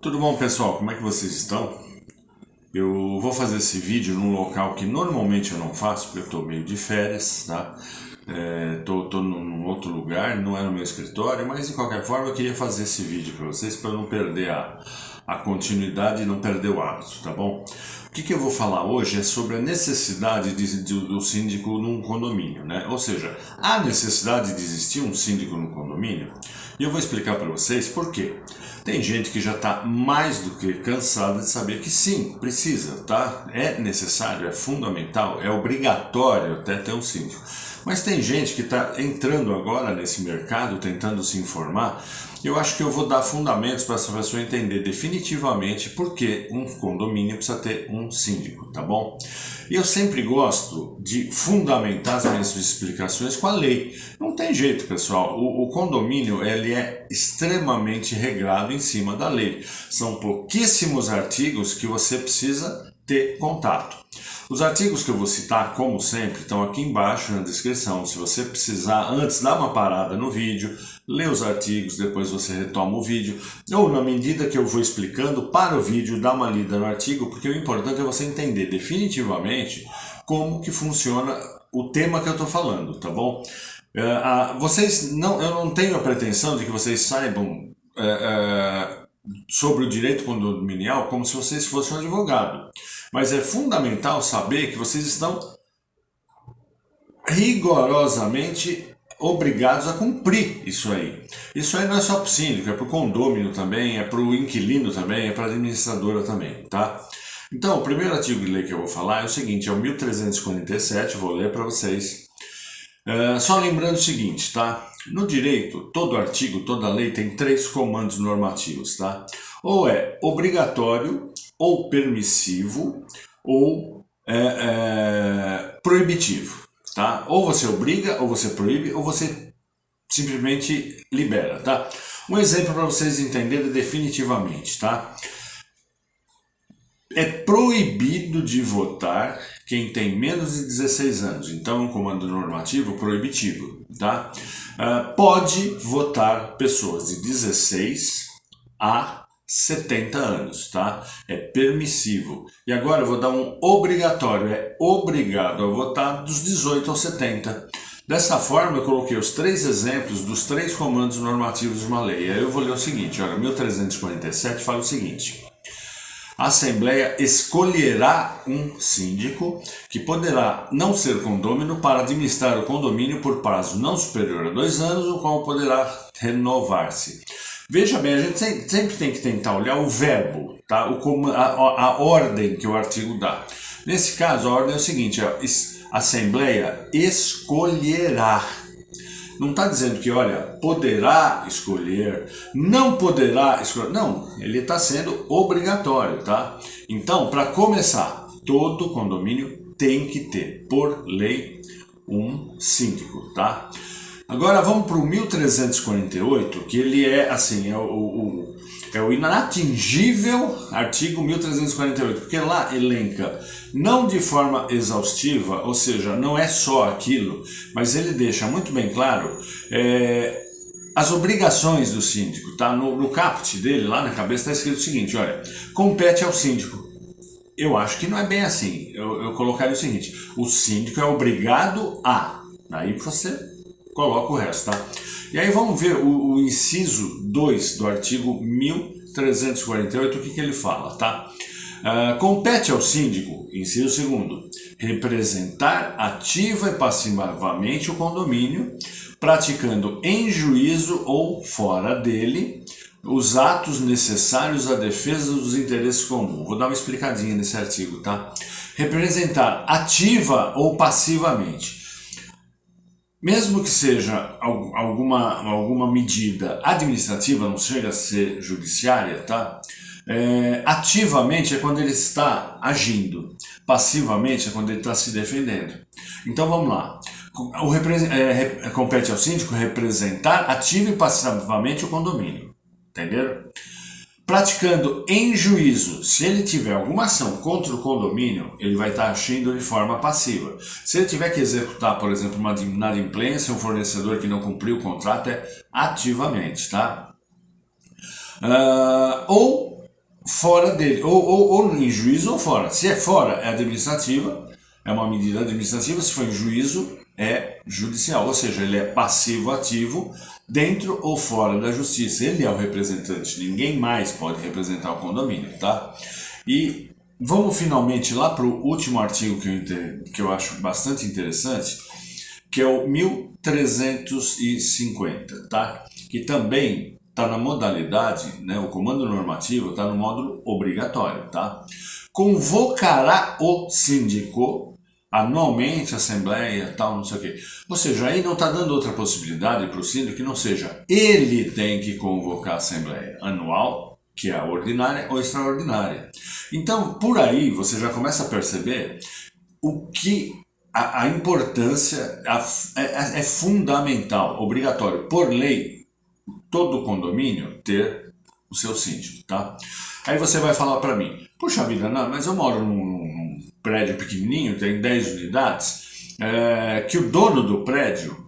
Tudo bom, pessoal? Como é que vocês estão? Eu vou fazer esse vídeo num local que normalmente eu não faço, porque eu estou meio de férias, tá? Tô num outro lugar, não é no meu escritório, mas de qualquer forma eu queria fazer esse vídeo para vocês para não perder a continuidade e não perder o hábito, tá bom? O que eu vou falar hoje é sobre a necessidade do síndico num condomínio, né? Ou seja, há necessidade de existir um síndico no condomínio? E eu vou explicar para vocês por quê. Tem gente que já está mais do que cansada de saber que sim, precisa, tá? É necessário, é fundamental, é obrigatório até ter um síndico. Mas tem gente que está entrando agora nesse mercado, tentando se informar. Eu acho que eu vou dar fundamentos para essa pessoa entender definitivamente por que um condomínio precisa ter um síndico, tá bom? E eu sempre gosto de fundamentar as minhas explicações com a lei. Não tem jeito, pessoal. O condomínio ele é extremamente regrado em cima da lei. São pouquíssimos artigos que você precisa ter contato. Os artigos que eu vou citar, como sempre, estão aqui embaixo na descrição. Se você precisar, antes dá uma parada no vídeo, lê os artigos, depois você retoma o vídeo, ou na medida que eu vou explicando, para o vídeo, dá uma lida no artigo, porque o importante é você entender definitivamente como que funciona o tema que eu estou falando, tá bom? Eu não tenho a pretensão de que vocês saibam sobre o direito condominial como se vocês fossem um advogado. Mas é fundamental saber que vocês estão rigorosamente obrigados a cumprir isso aí. Isso aí não é só para o síndico, é para o condômino também, é para o inquilino também, é para a administradora também, tá? Então, o primeiro artigo de lei que eu vou falar é o seguinte, é o 1347, vou ler para vocês. Só lembrando o seguinte, tá? No direito, todo artigo, toda lei tem 3 comandos normativos, tá? Ou é obrigatório, ou permissivo, ou proibitivo, tá? Ou você obriga, ou você proíbe, ou você simplesmente libera, tá? Um exemplo para vocês entenderem definitivamente, tá? É proibido de votar quem tem menos de 16 anos, então é um comando normativo proibitivo, tá? Pode votar pessoas de 16 a 70 anos, tá? É permissivo. E agora eu vou dar um obrigatório, é obrigado a votar dos 18 aos 70. Dessa forma eu coloquei os 3 exemplos dos 3 comandos normativos de uma lei. Aí eu vou ler o seguinte, olha, 1347 fala o seguinte: a Assembleia escolherá um síndico que poderá não ser condômino para administrar o condomínio por prazo não superior a 2 anos, o qual poderá renovar-se. Veja bem, a gente sempre tem que tentar olhar o verbo, tá? A ordem que o artigo dá. Nesse caso, a ordem é o seguinte, a Assembleia escolherá. Não está dizendo que, olha, poderá escolher, não poderá escolher. Não, ele está sendo obrigatório, tá? Então, para começar, todo condomínio tem que ter, por lei, um síndico, tá? Agora vamos para o 1348, que ele é assim, é o inatingível artigo 1348, porque lá elenca, não de forma exaustiva, ou seja, não é só aquilo, mas ele deixa muito bem claro as obrigações do síndico, tá? No caput dele, lá na cabeça, está escrito o seguinte, olha, compete ao síndico. Eu acho que não é bem assim, eu colocaria o seguinte, o síndico é obrigado a, aí você coloca o resto, tá? E aí vamos ver o inciso 2 do artigo 1348, o que ele fala, tá? Compete ao síndico, inciso 2º, representar ativa e passivamente o condomínio, praticando em juízo ou fora dele os atos necessários à defesa dos interesses comuns. Vou dar uma explicadinha nesse artigo, tá? Representar ativa ou passivamente. Mesmo que seja alguma medida administrativa, não chega a ser judiciária, tá? Ativamente é quando ele está agindo, passivamente é quando ele está se defendendo. Então vamos lá. Compete ao síndico representar ativa e passivamente o condomínio. Entenderam? Praticando em juízo, se ele tiver alguma ação contra o condomínio, ele vai estar agindo de forma passiva. Se ele tiver que executar, por exemplo, uma inadimplência, um fornecedor que não cumpriu o contrato, é ativamente, tá? Ou fora dele, ou em juízo ou fora. Se é fora, é administrativa, é uma medida administrativa, se for em juízo, é judicial, ou seja, ele é passivo-ativo dentro ou fora da justiça. Ele é o representante, ninguém mais pode representar o condomínio, tá? E vamos finalmente lá para o último artigo que eu acho bastante interessante, que é o 1350, tá? Que também está na modalidade, né? O comando normativo está no módulo obrigatório, tá? Convocará o síndico anualmente, assembleia, tal, não sei o quê. Ou seja, aí não está dando outra possibilidade para o síndico que não seja ele tem que convocar a assembleia anual, que é a ordinária ou extraordinária. Então, por aí você já começa a perceber o que a importância é fundamental, obrigatório, por lei, todo condomínio ter o seu síndico, tá? Aí você vai falar para mim, puxa vida, não, mas eu moro num prédio pequenininho, tem 10 unidades, que o dono do prédio,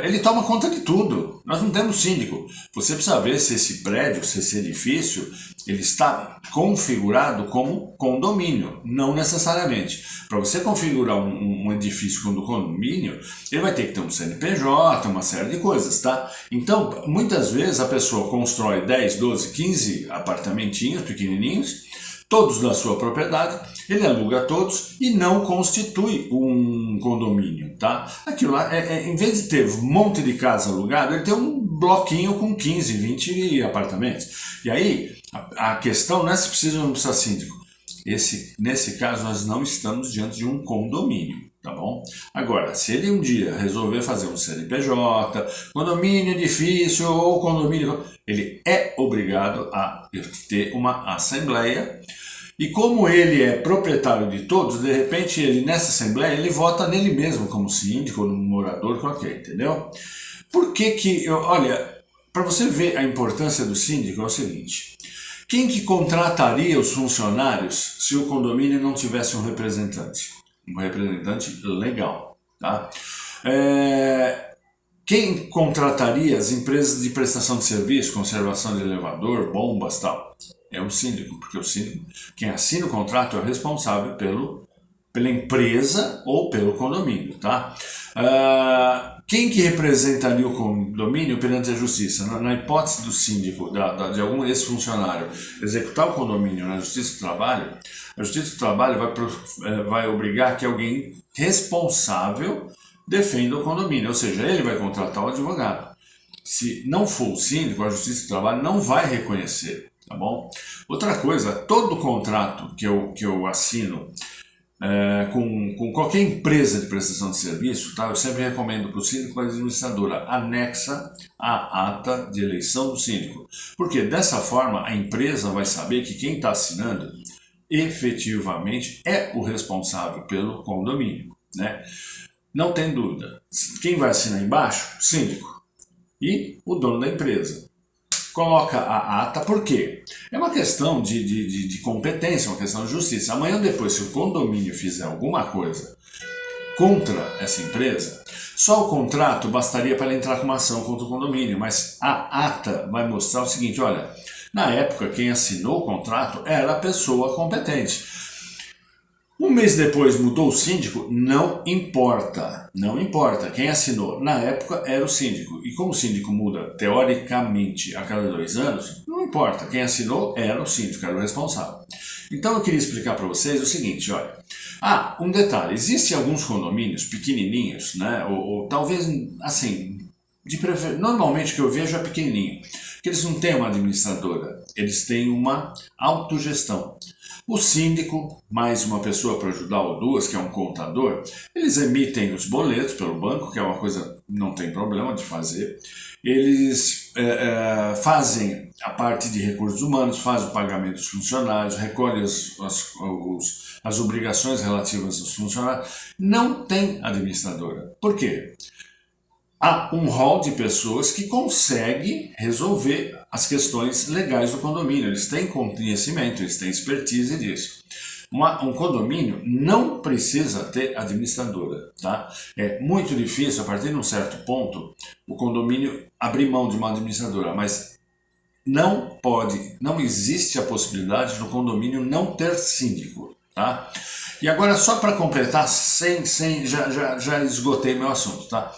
ele toma conta de tudo. Nós não temos síndico. Você precisa ver se esse prédio, se esse edifício, ele está configurado como condomínio, não necessariamente. Para você configurar um edifício como condomínio, ele vai ter que ter um CNPJ, uma série de coisas, tá? Então, muitas vezes a pessoa constrói 10, 12, 15 apartamentinhos pequenininhos, todos da sua propriedade, ele aluga todos e não constitui um condomínio, tá? Aquilo lá, em vez de ter um monte de casa alugada, ele tem um bloquinho com 15, 20 apartamentos. E aí, a questão não é se precisa ou não precisa síndico. Nesse caso, nós não estamos diante de um condomínio, tá bom? Agora, se ele um dia resolver fazer um CNPJ, condomínio, edifício ou condomínio, ele é obrigado a ter uma assembleia. E como ele é proprietário de todos, de repente ele nessa assembleia ele vota nele mesmo como síndico ou morador qualquer, entendeu? Por que olha, para você ver a importância do síndico é o seguinte: quem que contrataria os funcionários se o condomínio não tivesse um representante legal, tá? Quem contrataria as empresas de prestação de serviço, conservação de elevador, bombas, tal? É o síndico, porque o síndico, quem assina o contrato é o responsável pela empresa ou pelo condomínio, tá? Quem que representaria o condomínio perante a justiça? Na hipótese do síndico, de algum ex-funcionário executar o condomínio na Justiça do Trabalho, a Justiça do Trabalho vai obrigar que alguém responsável defenda o condomínio, ou seja, ele vai contratar o advogado. Se não for o síndico, a Justiça do Trabalho não vai reconhecer, tá bom? Outra coisa, todo contrato que eu assino com qualquer empresa de prestação de serviço, tá? Eu sempre recomendo para o síndico e a administradora anexa a ata de eleição do síndico, porque dessa forma a empresa vai saber que quem está assinando efetivamente é o responsável pelo condomínio, né? Não tem dúvida. Quem vai assinar embaixo? Síndico e o dono da empresa. Coloca a ata, por quê? É uma questão de competência, uma questão de justiça. Amanhã depois, se o condomínio fizer alguma coisa contra essa empresa, só o contrato bastaria para ela entrar com uma ação contra o condomínio, mas a ata vai mostrar o seguinte, olha, na época quem assinou o contrato era a pessoa competente. Um mês depois mudou o síndico, não importa, não importa. Quem assinou na época era o síndico. E como o síndico muda teoricamente a cada 2 anos, não importa. Quem assinou era o síndico, era o responsável. Então eu queria explicar para vocês o seguinte, olha. Um detalhe, existem alguns condomínios pequenininhos, né? Ou talvez, assim, normalmente o que eu vejo é pequenininho. Que eles não têm uma administradora, eles têm uma autogestão. O síndico, mais uma pessoa para ajudar ou duas, que é um contador, eles emitem os boletos pelo banco, que é uma coisa que não tem problema de fazer. Eles fazem a parte de recursos humanos, fazem o pagamento dos funcionários, recolhem as obrigações relativas aos funcionários. Não tem administradora. Por quê? Há um rol de pessoas que consegue resolver as questões legais do condomínio. Eles têm conhecimento, eles têm expertise disso. Um condomínio não precisa ter administradora, tá? É muito difícil, a partir de um certo ponto, o condomínio abrir mão de uma administradora, mas não existe a possibilidade do condomínio não ter síndico, tá? E agora só para completar, já esgotei meu assunto, tá?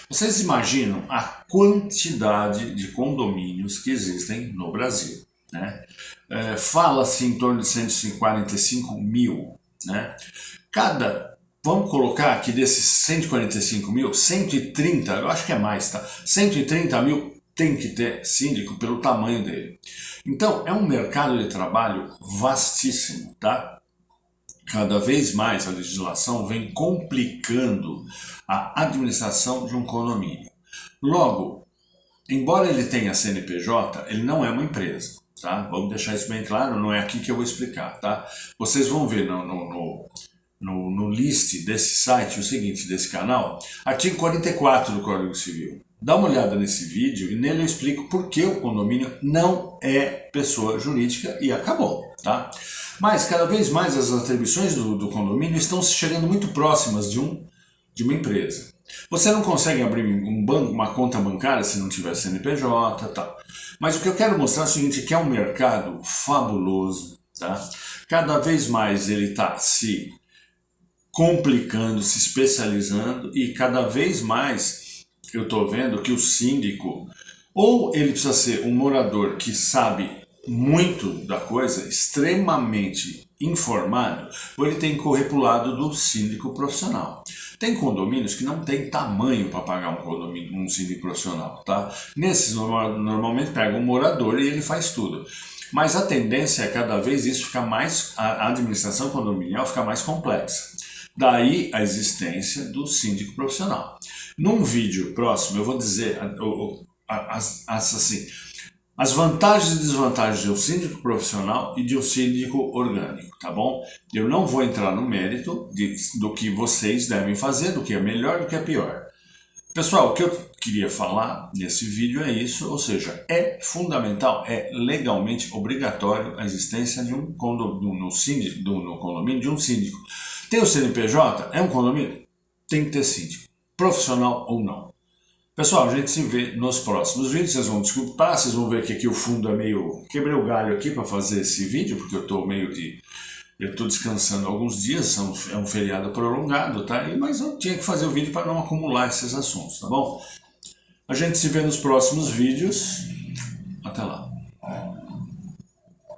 Vocês imaginam a quantidade de condomínios que existem no Brasil, né? Fala-se em torno de 145 mil, né? Vamos colocar que desses 145 mil, 130, eu acho que é mais, tá? 130 mil tem que ter síndico pelo tamanho dele. Então, é um mercado de trabalho vastíssimo, tá? Cada vez mais a legislação vem complicando a administração de um condomínio. Logo, embora ele tenha CNPJ, ele não é uma empresa, tá? Vamos deixar isso bem claro, não é aqui que eu vou explicar, tá? Vocês vão ver no list desse site o seguinte, desse canal, artigo 44 do Código Civil. Dá uma olhada nesse vídeo e nele eu explico por que o condomínio não é pessoa jurídica e acabou, tá? Mas cada vez mais as atribuições do condomínio estão chegando muito próximas de uma empresa. Você não consegue abrir uma conta bancária se não tiver CNPJ, tá? Mas o que eu quero mostrar é o seguinte, que é um mercado fabuloso, tá? Cada vez mais ele está se complicando, se especializando e cada vez mais eu estou vendo que o síndico, ou ele precisa ser um morador que sabe muito da coisa, extremamente informado, ou ele tem que correr para o lado do síndico profissional. Tem condomínios que não tem tamanho para pagar um síndico profissional, tá? Nesses normalmente pega um morador e ele faz tudo. Mas a tendência é cada vez isso ficar mais, a administração condominial ficar mais complexa. Daí a existência do síndico profissional. Num vídeo próximo eu vou dizer as vantagens e desvantagens de um síndico profissional e de um síndico orgânico, tá bom? Eu não vou entrar no mérito do que vocês devem fazer, do que é melhor, do que é pior. Pessoal, o que eu queria falar nesse vídeo é isso, ou seja, é fundamental, é legalmente obrigatório a existência de um condomínio, no condomínio de um síndico. Tem o CNPJ? É um condomínio? Tem que ter síndico, profissional ou não. Pessoal, a gente se vê nos próximos vídeos, vocês vão desculpar, vocês vão ver que aqui o fundo é meio... Quebrei o galho aqui para fazer esse vídeo, porque eu estou descansando alguns dias, é um feriado prolongado, tá? Mas eu tinha que fazer o vídeo para não acumular esses assuntos, tá bom? A gente se vê nos próximos vídeos. Até lá.